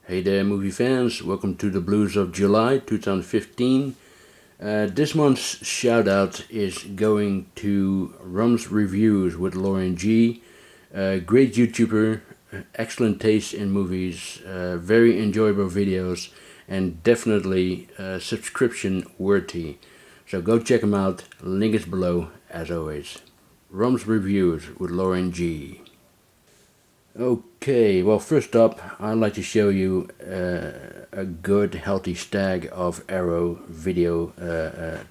Hey there, movie fans. Welcome to the Blues of July 2015. This month's shout out is going to Rum's Reviews with Lauren G. Great YouTuber, excellent taste in movies, very enjoyable videos, and definitely subscription worthy. So go check him out. Link is below, as always. Rum's Reviews with Lauren G. Okay, well, first up, I'd like to show you a good, healthy Stag of Arrow video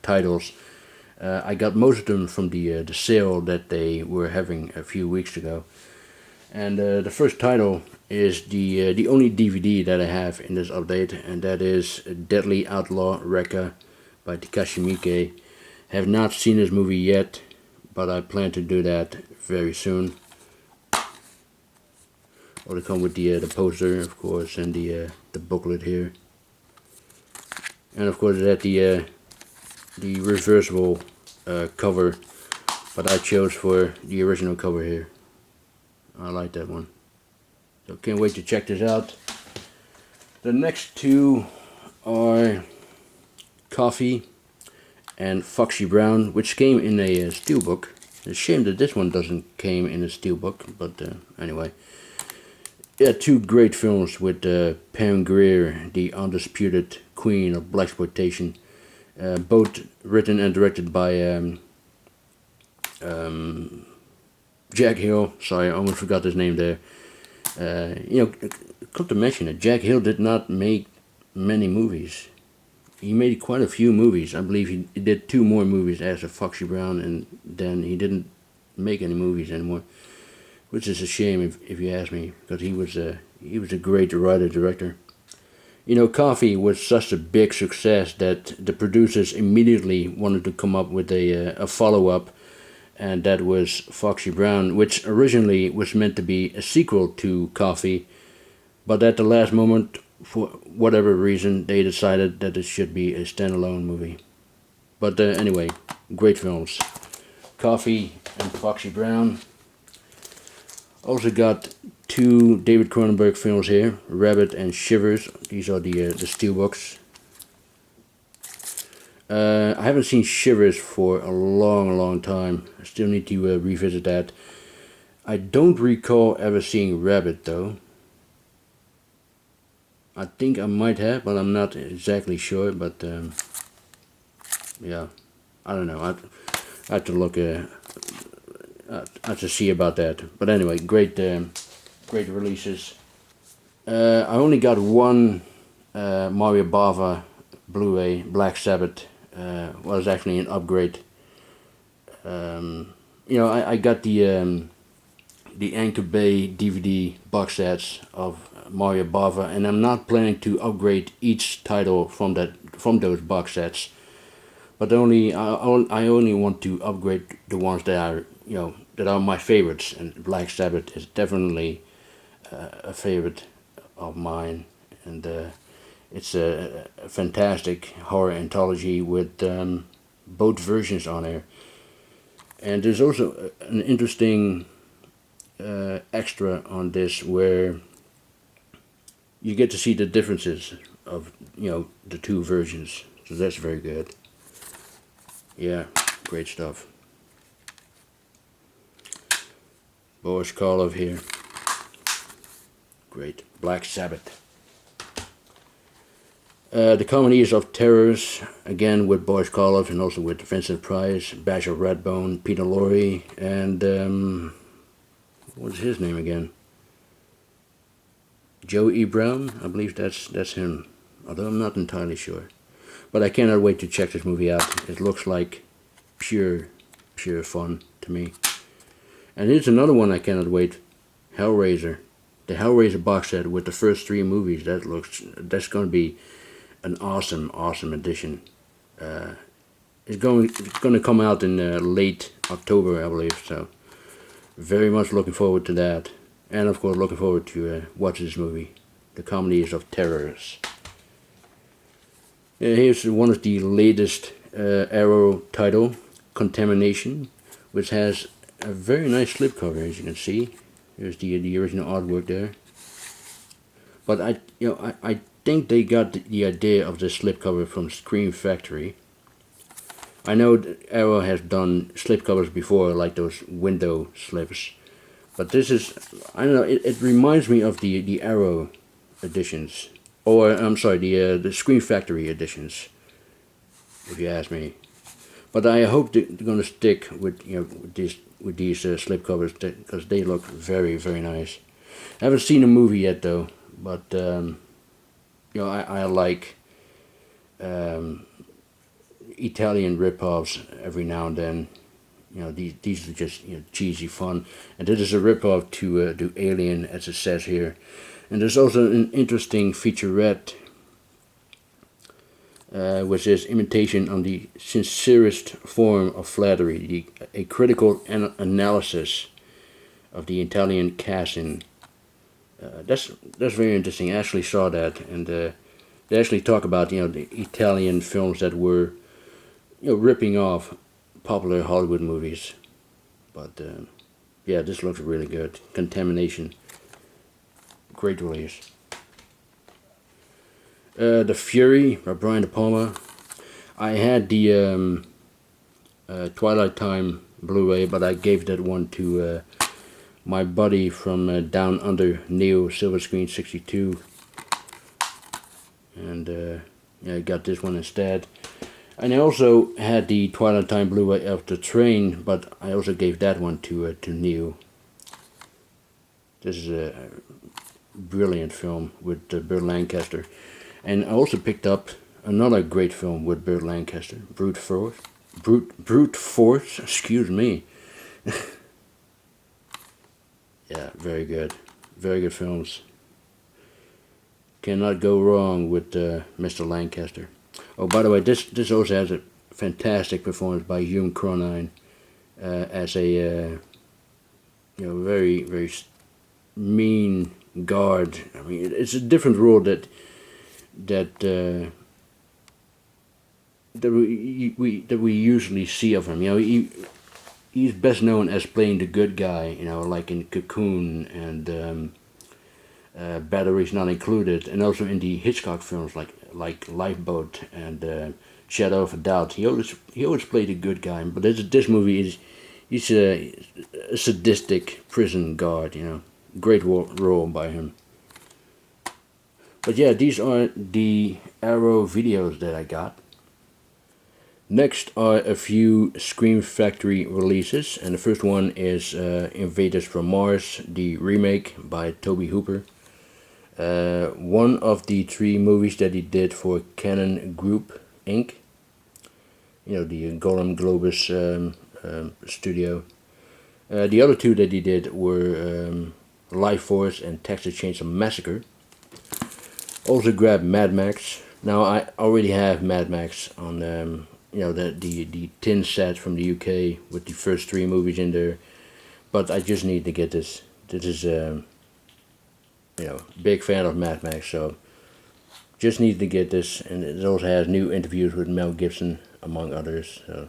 titles. I got most of them from the sale that they were having a few weeks ago. And the first title is the only DVD that I have in this update, and that is Deadly Outlaw Rekka by Takashi Miike. Have not seen this movie yet, but I plan to do that very soon. Or they come with the poster, of course, and the booklet here, and of course that the reversible cover, but I chose for the original cover here. I like that one, so can't wait to check this out. The next two are Coffee and Foxy Brown, which came in a steelbook. It's a shame that this one doesn't came in a steelbook, but anyway. Yeah, two great films with Pam Grier, the undisputed queen of blaxploitation, both written and directed by Jack Hill. Sorry, I almost forgot his name there. Come to mention it, Jack Hill did not make many movies. He made quite a few movies. I believe he did 2 more movies after Foxy Brown, and then he didn't make any movies anymore. Which is a shame, if you ask me, because he was a great writer-director. Coffee was such a big success that the producers immediately wanted to come up with a follow-up, and that was Foxy Brown, which originally was meant to be a sequel to Coffee, but at the last moment, for whatever reason, they decided that it should be a standalone movie. But anyway, great films. Coffee and Foxy Brown. Also got 2 David Cronenberg films here, Rabbit and Shivers. These are the steelbooks. I haven't seen Shivers for a long time. I still need to revisit that. I don't recall ever seeing Rabbit though. I think I might have, but I'm not exactly sure. But yeah, I don't know. I have to look. I have to see about that. But anyway, great releases. I only got one Mario Bava Blu-ray, Black Sabbath. Was actually an upgrade. I got the Anchor Bay DVD box sets of Mario Bava, and I'm not planning to upgrade each title from those box sets. But I only want to upgrade the ones that are my favorites, and Black Sabbath is definitely a favorite of mine, and it's a fantastic horror anthology with both versions on there. And there's also an interesting extra on this where you get to see the differences of the 2 versions, so that's very good. Yeah, great stuff. Boris Karloff here. Great. Black Sabbath. The Comedies of Terrors, again with Boris Karloff and also with Vincent Price, Basil Rathbone, Peter Lorre, and what's his name again? Joe E. Brown? I believe that's him, although I'm not entirely sure. But I cannot wait to check this movie out. It looks like pure fun to me. And here's another one I cannot wait. Hellraiser. The Hellraiser box set with the first 3 movies. That's going to be an awesome addition. It's going to come out in late October, I believe. So very much looking forward to that. And of course looking forward to watch this movie. The Comedies of Terrors. Here's one of the latest Arrow title, Contamination, which has a very nice slipcover, as you can see. Here's the original artwork there. But I think they got the idea of the slipcover from Scream Factory. I know that Arrow has done slipcovers before, like those window slips, but this is, I don't know, it reminds me of the Arrow editions, or I'm sorry, the Scream Factory editions, if you ask me. But I hope they're going to stick with these slipcovers because they look very, very nice. I haven't seen a movie yet though, but I like Italian rip-offs every now and then. These are just cheesy fun, and this is a rip-off to Alien, as it says here. And there's also an interesting featurette, which is imitation on the sincerest form of flattery, a critical analysis of the Italian casting. That's very interesting. I actually saw that, and they actually talk about the Italian films that were ripping off popular Hollywood movies. But yeah, this looks really good. Contamination, great release. The Fury by Brian De Palma. I had the Twilight Time Blu-ray, but I gave that one to my buddy from Down Under, Neo Silver Screen 62, and I got this one instead. And I also had the Twilight Time Blu-ray of The Train, but I also gave that one to Neo. This is a brilliant film with Burt Lancaster. And I also picked up another great film with Burt Lancaster, Brute Force, excuse me. Yeah, very good films. Cannot go wrong with Mr. Lancaster. Oh, by the way, this also has a fantastic performance by Hume Cronine as a very, very mean guard. I mean, it's a different role that we usually see of him. He's best known as playing the good guy, like in Cocoon and Batteries Not Included, and also in the Hitchcock films like Lifeboat and Shadow of a Doubt. He always played a good guy, but this movie he's a sadistic prison guard. Great role by him. But yeah, these are the Arrow videos that I got. Next are a few Scream Factory releases, and the first one is Invaders from Mars, the remake by Tobe Hooper. One of the 3 movies that he did for Canon Group Inc. The Golem Globus studio. The other 2 that he did were Life Force and Texas Chainsaw Massacre. Also grabbed Mad Max. Now I already have Mad Max on the tin set from the UK with the first 3 movies in there, but I just need to get this. This is big fan of Mad Max, so just need to get this, and it also has new interviews with Mel Gibson among others. So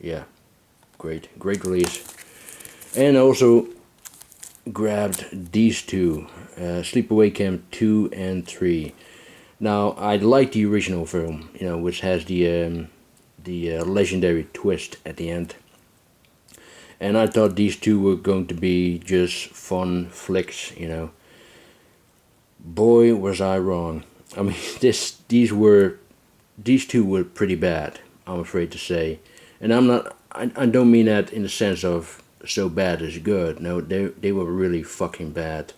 yeah, great release. And also grabbed these 2, Sleepaway Camp 2 and 3. Now I like the original film, which has the legendary twist at the end. And I thought these 2 were going to be just fun flicks, Boy, was I wrong. I mean, these 2 were pretty bad, I'm afraid to say. And I don't mean that in the sense of so bad is good. No, they were really fucking bad,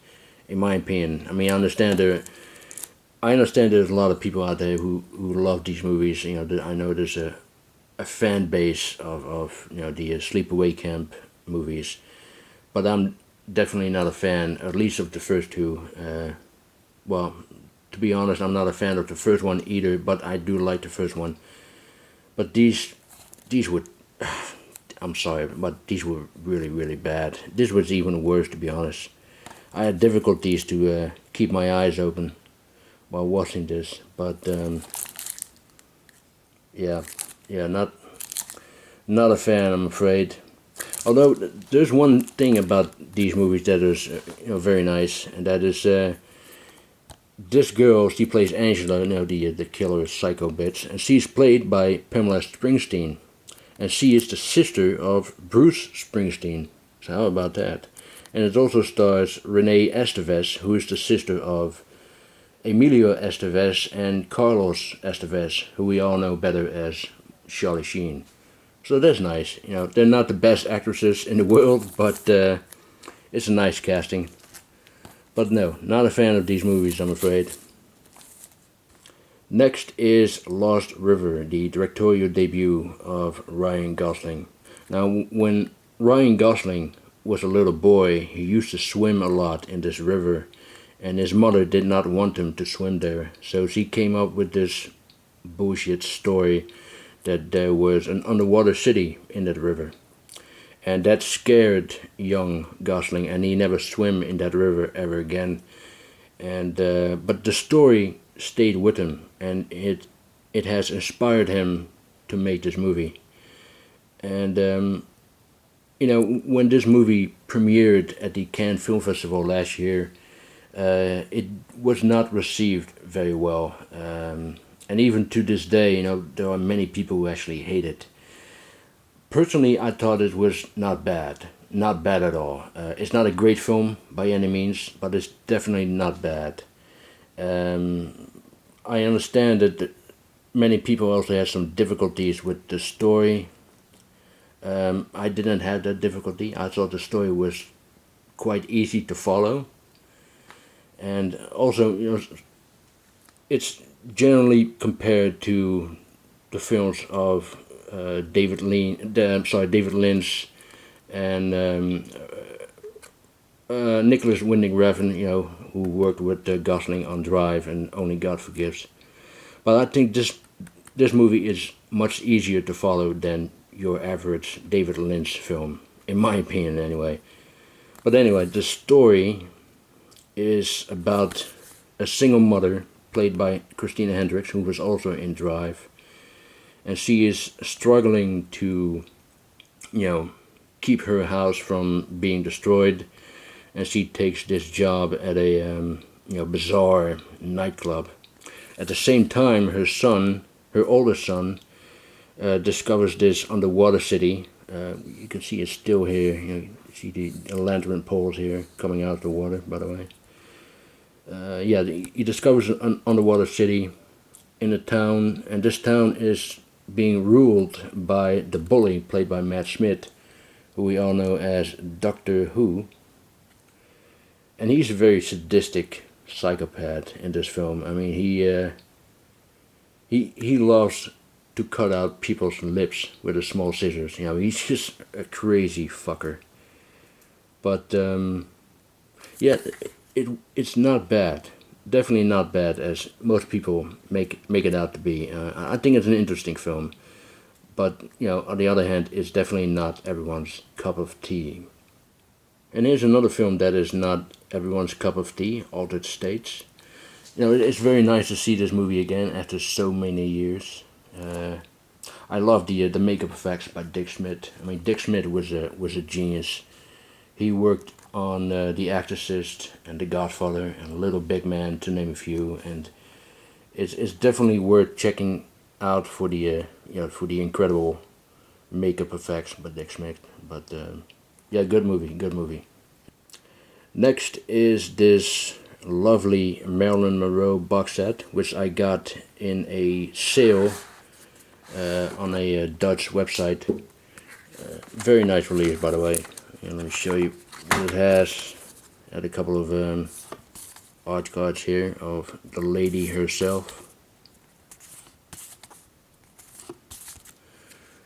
in my opinion. I mean, I understand there's a lot of people out there who love these movies. I know there's a fan base of the Sleepaway Camp movies, but I'm definitely not a fan, at least of the first 2. Well, to be honest, I'm not a fan of the first one either, but I do like the first one. But these were, I'm sorry, but these were really, really bad. This was even worse, to be honest. I had difficulties to keep my eyes open while watching this, but yeah, not a fan, I'm afraid. Although there's one thing about these movies that is very nice, and that is this girl, she plays Angela, the killer psycho bitch, and she's played by Pamela Springsteen, and she is the sister of Bruce Springsteen. So how about that? And it also stars Renee Estevez, who is the sister of Emilio Estevez and Carlos Estevez, who we all know better as Charlie Sheen. So that's nice. They're not the best actresses in the world, but it's a nice casting. But no, not a fan of these movies, I'm afraid. Next is Lost River, the directorial debut of Ryan Gosling. Now, when Ryan Gosling was a little boy, he used to swim a lot in this river, and his mother did not want him to swim there, so she came up with this bullshit story that there was an underwater city in that river. And that scared young Gosling, and he never swam in that river ever again. And but the story stayed with him, and it has inspired him to make this movie. And when this movie premiered at the Cannes Film Festival last year, it was not received very well. And even to this day, there are many people who actually hate it. Personally, I thought it was not bad. Not bad at all. It's not a great film by any means, but it's definitely not bad. I understand that many people also had some difficulties with the story. I didn't have that difficulty. I thought the story was quite easy to follow. And also, it's generally compared to the films of David Lynch and Nicholas Winding Refn, who worked with Gosling on Drive and Only God Forgives. But I think this movie is much easier to follow than your average David Lynch film, in my opinion anyway. But anyway, the story is about a single mother played by Christina Hendricks, who was also in Drive. And she is struggling to, keep her house from being destroyed. And she takes this job at a, bizarre nightclub. At the same time, her oldest son, discovers this underwater city. You can see it's still here. You see the lantern poles here coming out of the water, by the way. He discovers an underwater city in a town, and this town is being ruled by the bully played by Matt Smith, who we all know as Doctor Who. And he's a very sadistic psychopath in this film. I mean, he loves to cut out people's lips with a small scissors. He's just a crazy fucker. But it's not bad. Definitely not bad as most people make it out to be. I think it's an interesting film, but on the other hand, it's definitely not everyone's cup of tea. And here's another film that is not everyone's cup of tea, Altered States. It's very nice to see this movie again after so many years. I love the makeup effects by Dick Smith. I mean, Dick Smith was a genius. He worked on The Exorcist and The Godfather and Little Big Man, to name a few, and it's definitely worth checking out for the incredible makeup effects by Dick Smith. But good movie. Next is this lovely Marilyn Monroe box set, which I got in a sale on a Dutch website. Very nice release, by the way. Let me show you what it has. Had a couple of art cards here of the lady herself.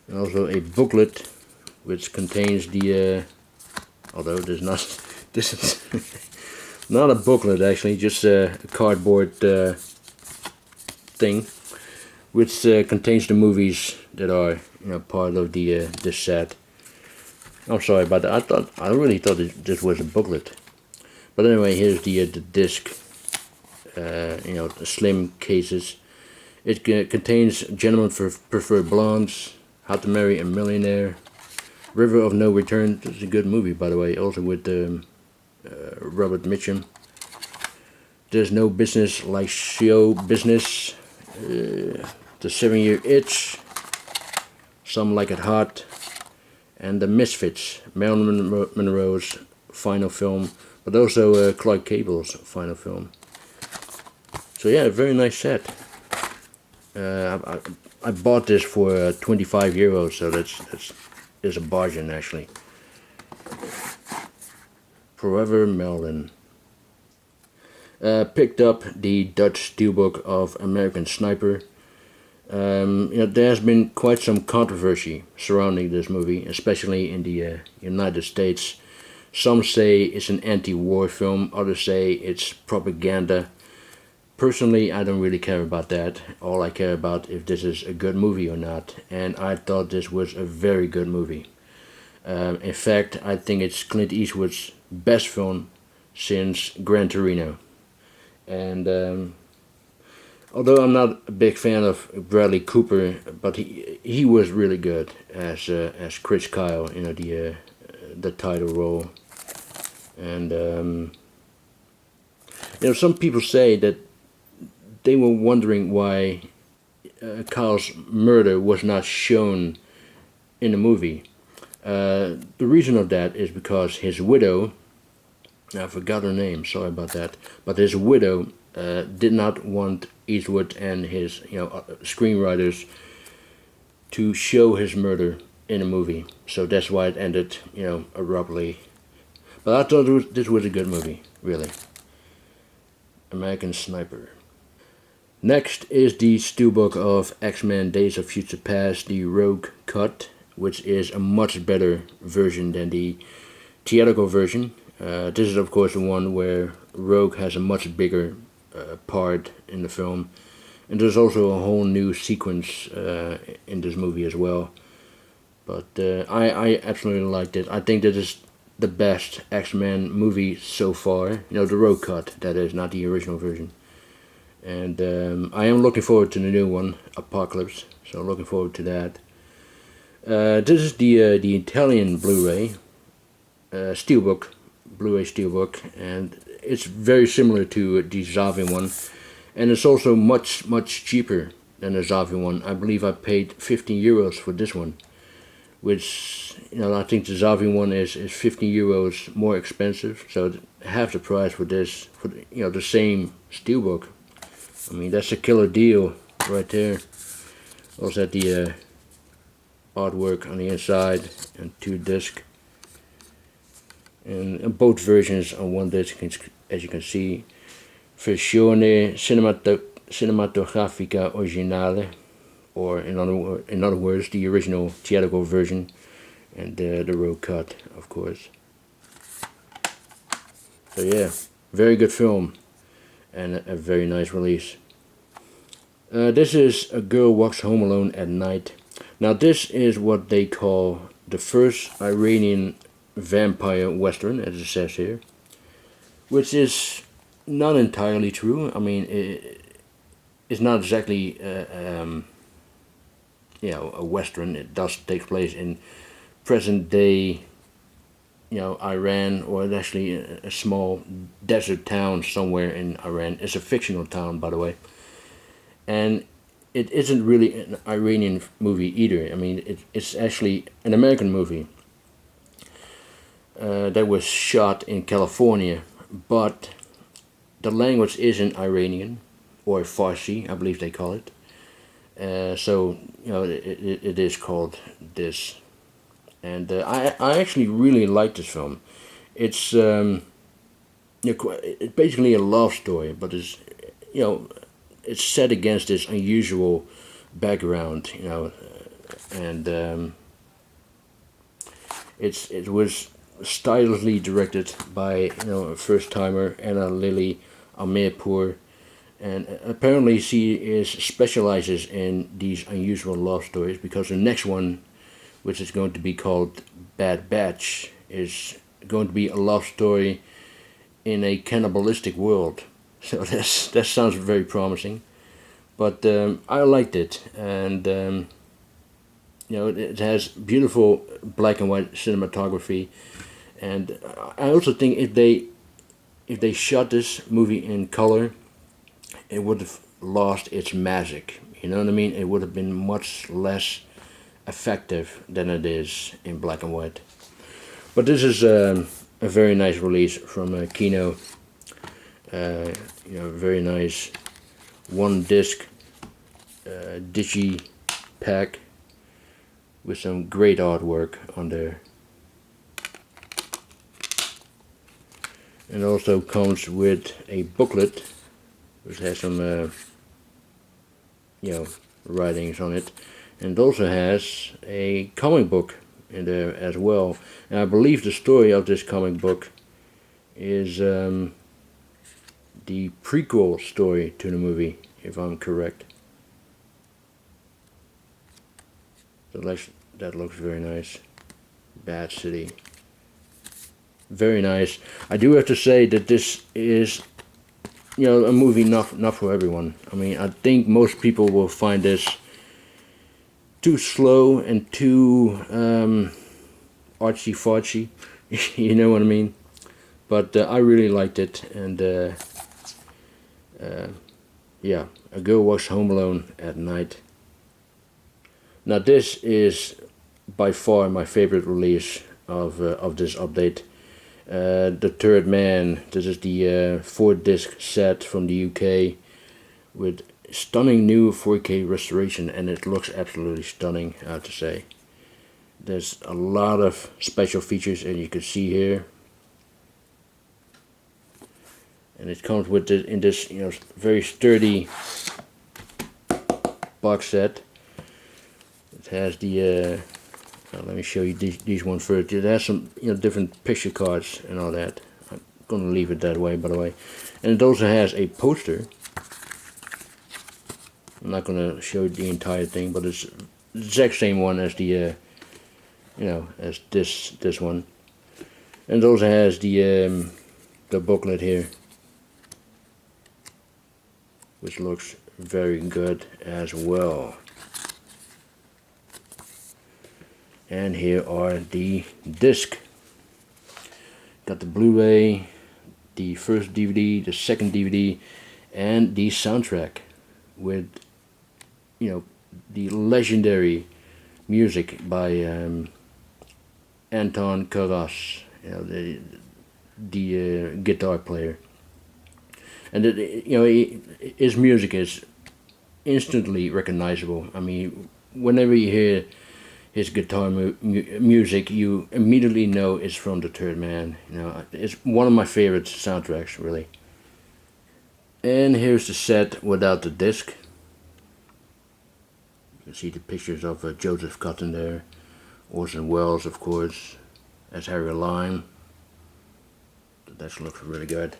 And also a booklet which contains the although this is not a booklet actually, just a cardboard thing which contains the movies that are part of the this set. I'm sorry about that. I really thought this was a booklet. But anyway, here's the disc. The slim cases. It contains Gentlemen Prefer Blondes, How to Marry a Millionaire, River of No Return. This is a good movie, by the way. Also with Robert Mitchum. There's No Business Like Show Business, The 7-Year Itch, Some Like It Hot, and The Misfits, Marilyn Monroe's final film, but also Clark Gable's final film. So yeah, a very nice set. I bought this for 25 euros, so that's a bargain actually. Forever Marilyn. Picked up the Dutch steelbook of American Sniper. There has been quite some controversy surrounding this movie, especially in the United States. Some say it's an anti-war film, others say it's propaganda. Personally, I don't really care about that. All I care about if this is a good movie or not, and I thought this was a very good movie. In fact, I think it's Clint Eastwood's best film since Gran Torino. And although I'm not a big fan of Bradley Cooper, but he was really good as Chris Kyle, the title role. And some people say that they were wondering why Kyle's murder was not shown in the movie. The reason of that is because his widow, I forgot her name, sorry about that, but his widow did not want Eastwood and his screenwriters to show his murder in a movie, so that's why it ended abruptly. But I thought this was a good movie, really. American Sniper. Next is the steelbook of X-Men Days of Future Past, the Rogue Cut, which is a much better version than the theatrical version. This is of course the one where Rogue has a much bigger part in the film, and there's also a whole new sequence in this movie as well. But I absolutely liked it. I think that is the best X-Men movie so far. The Rogue Cut, that is, not the original version. And I am looking forward to the new one, Apocalypse, so looking forward to that. This is the Italian Blu-ray steelbook, Blu-ray steelbook, and it's very similar to the Zavin one, and it's also much cheaper than the Zavin one. I believe I paid 15 euros for this one, which I think the Zavin one is 15 euros more expensive, so half the price for this, for the same steelbook. I mean, that's a killer deal right there. Also at the artwork on the inside and 2 discs. And both versions on 1 disc, as you can see. Versione cinematografica originale, or in other words, the original theatrical version, and the Rogue Cut, of course. So yeah, very good film, and a very nice release. This is A Girl Walks Home Alone at Night. Now this is what they call the first Iranian vampire western, as it says here, which is not entirely true. I mean, it's not exactly a western. It does take place in present day Iran, or actually a small desert town somewhere in Iran. It's a fictional town, by the way. And it isn't really an Iranian movie either. I mean, it's actually an American movie that was shot in California, but the language isn't Iranian, or Farsi, I believe they call it. So it is called this, and I actually really like this film. It's it's basically a love story, but it's it's set against this unusual background, and it was stylishly directed by a first timer, Anna Lily Amirpour, and apparently she specializes in these unusual love stories, because the next one, which is going to be called Bad Batch, is going to be a love story in a cannibalistic world. So that sounds very promising, but I liked it, and it has beautiful black and white cinematography, and I also think if if they shot this movie in color, it would have lost its magic. You know what I mean? It would have been much less effective than it is in black and white. But this is a very nice release from Kino. Very nice one disc digi pack with some great artwork on there. And also comes with a booklet which has some writings on it, and it also has a comic book in there as well. And I believe the story of this comic book is the prequel story to the movie, if I'm correct. So that looks very nice. Bad City. Very nice. I do have to say that this is, a movie not for everyone. I mean, I think most people will find this too slow and too artsy-fartsy. You know what I mean? But I really liked it, and yeah, a girl walks home alone at night. Now this is by far my favorite release of this update. The Third Man. This is the 4-disc set from the UK with stunning new 4K restoration, and it looks absolutely stunning, I have to say. There's a lot of special features, and you can see here. And it comes with this, in this very sturdy box set. It has the let me show you these ones first. It has some different picture cards and all that. I'm gonna leave it that way, by the way. And it also has a poster. I'm not gonna show you the entire thing, but it's the exact same one as the as this one. And it also has the booklet here, which looks very good as well. And here are the discs. Got the Blu-ray, the first DVD, the second DVD, and the soundtrack with, the legendary music by Anton Karas, the guitar player. And his music is instantly recognizable. I mean, whenever you hear his guitar music, you immediately know it's from The Third Man. It's one of my favorite soundtracks, really. And here's the set without the disc. You can see the pictures of Joseph Cotton there, Orson Welles, of course, as Harry Lime. That looks really good.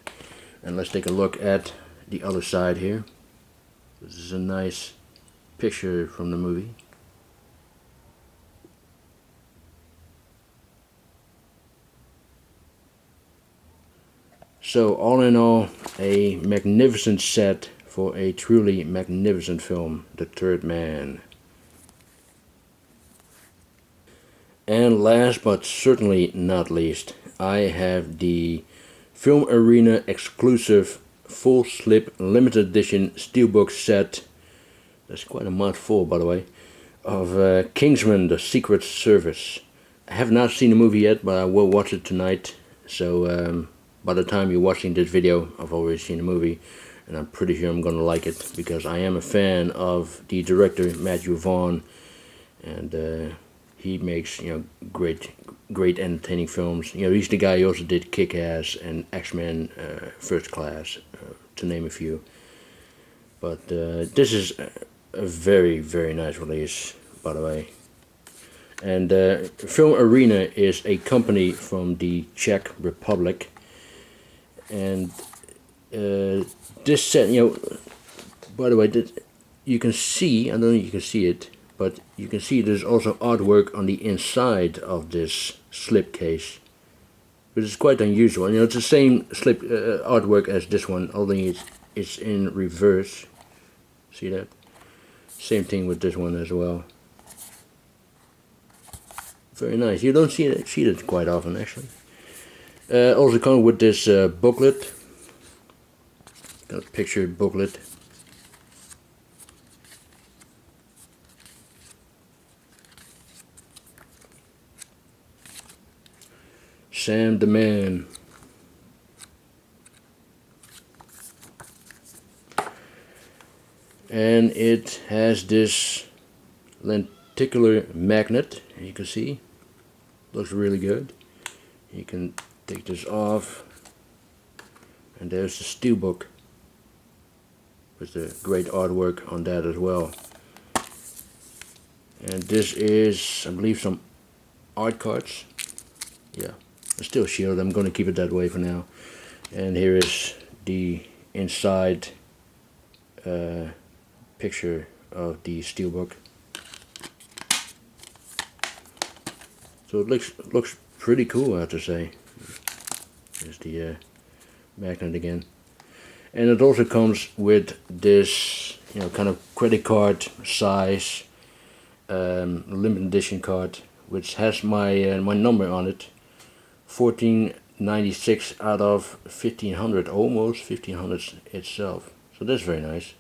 And let's take a look at the other side here. This is a nice picture from the movie. So all in all, a magnificent set for a truly magnificent film, The Third Man. And last but certainly not least, I have the Film Arena exclusive full slip limited edition steelbook set. That's quite a mouthful, by the way, of Kingsman: The Secret Service. I have not seen the movie yet, but I will watch it tonight. So by the time you're watching this video, I've already seen the movie, and I'm pretty sure I'm gonna like it because I am a fan of the director Matthew Vaughn, and he makes great entertaining films. He's the guy who also did Kick-Ass and XMen First Class, to name a few. But this is a very, very nice release, by the way. And Film Arena is a company from the Czech Republic. And this set, by the way, you can see, I don't know if you can see it, but you can see there's also artwork on the inside of this slipcase, which is quite unusual. It's the same slip artwork as this one, only it's in reverse. See that? Same thing with this one as well. Very nice. You don't see that quite often, actually. Also comes with this booklet, Got a picture booklet. Sam the Man. And it has this lenticular magnet, you can see. Looks really good. You can take this off. And there's the steelbook with the great artwork on that as well. And this is, I believe, some art cards. Yeah, I still shield. I'm going to keep it that way for now. And here is the inside picture of the steelbook. So it looks pretty cool, I have to say. There's the magnet again. And it also comes with this, kind of credit card size limited edition card, which has my my number on it. 1496 out of 1500, almost 1500 itself. So that's very nice.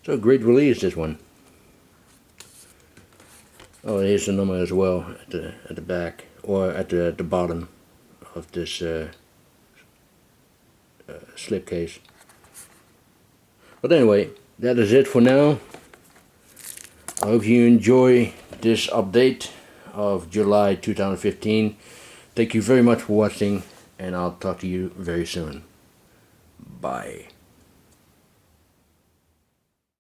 So great release, this one. Oh, here's the number as well at the back, or at the bottom of this slipcase. But anyway, that is it for now. I hope you enjoy this update of July 2015. Thank you very much for watching, and I'll talk to you very soon. Bye.